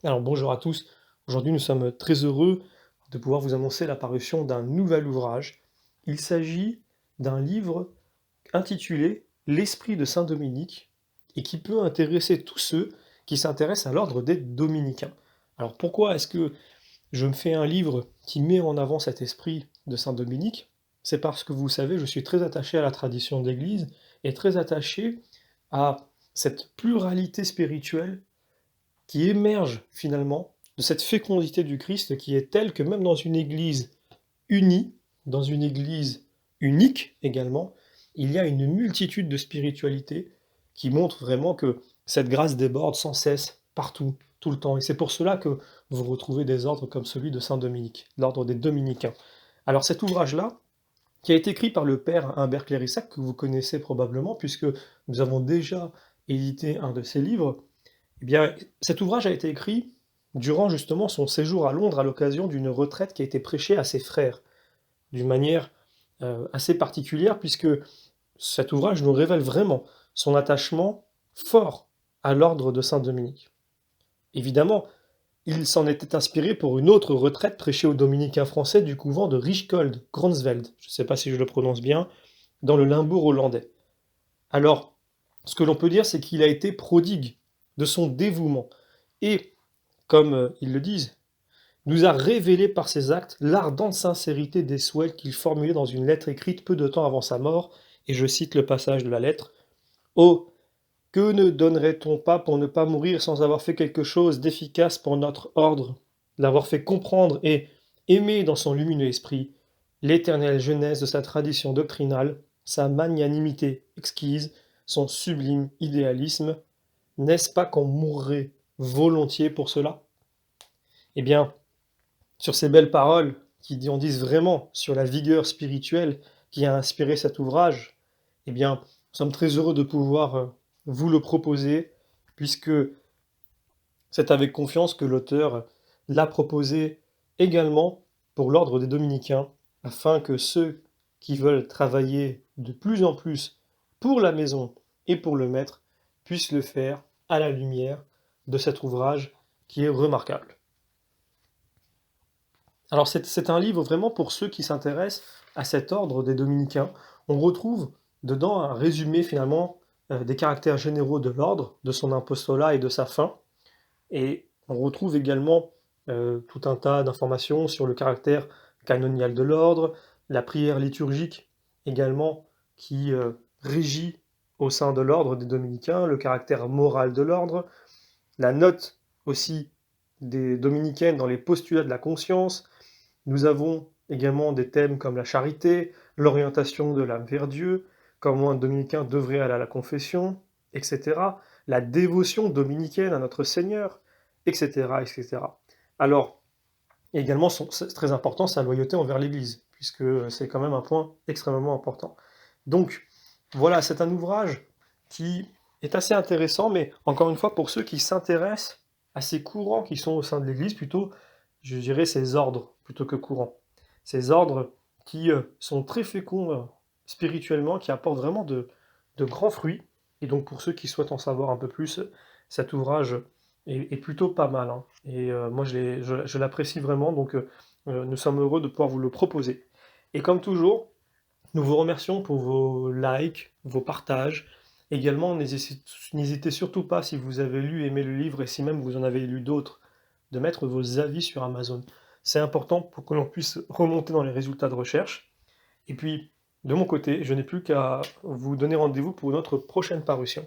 Alors bonjour à tous, aujourd'hui nous sommes très heureux de pouvoir vous annoncer la parution d'un nouvel ouvrage. Il s'agit d'un livre intitulé L'Esprit de Saint Dominique et qui peut intéresser tous ceux qui s'intéressent à l'ordre des dominicains. Alors pourquoi est-ce que je me fais un livre qui met en avant cet esprit de Saint Dominique? C'est parce que vous savez, je suis très attaché à la tradition d'Église et très attaché à cette pluralité spirituelle qui émerge finalement de cette fécondité du Christ qui est telle que même dans une église unie, dans une église unique également, il y a une multitude de spiritualités qui montrent vraiment que cette grâce déborde sans cesse, partout, tout le temps. Et c'est pour cela que vous retrouvez des ordres comme celui de Saint Dominique, l'ordre des Dominicains. Alors cet ouvrage-là, qui a été écrit par le père Humbert Clérissac, que vous connaissez probablement, puisque nous avons déjà édité un de ses livres, eh bien, cet ouvrage a été écrit durant justement son séjour à Londres à l'occasion d'une retraite qui a été prêchée à ses frères, d'une manière assez particulière, puisque cet ouvrage nous révèle vraiment son attachement fort à l'ordre de Saint-Dominique. Évidemment, il s'en était inspiré pour une autre retraite prêchée aux dominicains français du couvent de Richcold, Gronsveld, je ne sais pas si je le prononce bien, dans le Limbourg hollandais. Alors, ce que l'on peut dire, c'est qu'il a été prodigue de son dévouement. Et, comme ils le disent, nous a révélé par ses actes l'ardente sincérité des souhaits qu'il formulait dans une lettre écrite peu de temps avant sa mort, et je cite le passage de la lettre. Oh, que ne donnerait-on pas pour ne pas mourir sans avoir fait quelque chose d'efficace pour notre ordre, l'avoir fait comprendre et aimer dans son lumineux esprit l'éternelle jeunesse de sa tradition doctrinale, sa magnanimité exquise, son sublime idéalisme, n'est-ce pas qu'on mourrait volontiers pour cela? Eh bien, sur ces belles paroles qui en disent vraiment sur la vigueur spirituelle qui a inspiré cet ouvrage, eh bien, nous sommes très heureux de pouvoir vous le proposer, puisque c'est avec confiance que l'auteur l'a proposé également pour l'ordre des dominicains, afin que ceux qui veulent travailler de plus en plus pour la maison et pour le maître puissent le faire à la lumière de cet ouvrage qui est remarquable. Alors c'est un livre vraiment pour ceux qui s'intéressent à cet ordre des dominicains. On retrouve dedans un résumé finalement des caractères généraux de l'ordre, de son apostolat et de sa fin. Et on retrouve également tout un tas d'informations sur le caractère canonial de l'ordre, la prière liturgique également qui régit au sein de l'ordre des dominicains, le caractère moral de l'ordre, la note aussi des dominicaines dans les postulats de la conscience. Nous avons également des thèmes comme la charité, l'orientation de l'âme vers Dieu, comment un dominicain devrait aller à la confession, etc. La dévotion dominicaine à notre Seigneur, etc. etc. Alors, également, c'est très important, sa loyauté envers l'Église, puisque c'est quand même un point extrêmement important. Donc, voilà, c'est un ouvrage qui est assez intéressant, mais encore une fois, pour ceux qui s'intéressent à ces courants qui sont au sein de l'Église, plutôt, je dirais ces ordres, plutôt que courants. Ces ordres qui sont très féconds spirituellement, qui apportent vraiment de grands fruits. Et donc, pour ceux qui souhaitent en savoir un peu plus, cet ouvrage est plutôt pas mal, hein. Et moi, je l'apprécie vraiment, donc nous sommes heureux de pouvoir vous le proposer. Et comme toujours, nous vous remercions pour vos likes, vos partages. Également, n'hésitez surtout pas, si vous avez lu et aimé le livre, et si même vous en avez lu d'autres, de mettre vos avis sur Amazon. C'est important pour que l'on puisse remonter dans les résultats de recherche. Et puis, de mon côté, je n'ai plus qu'à vous donner rendez-vous pour notre prochaine parution.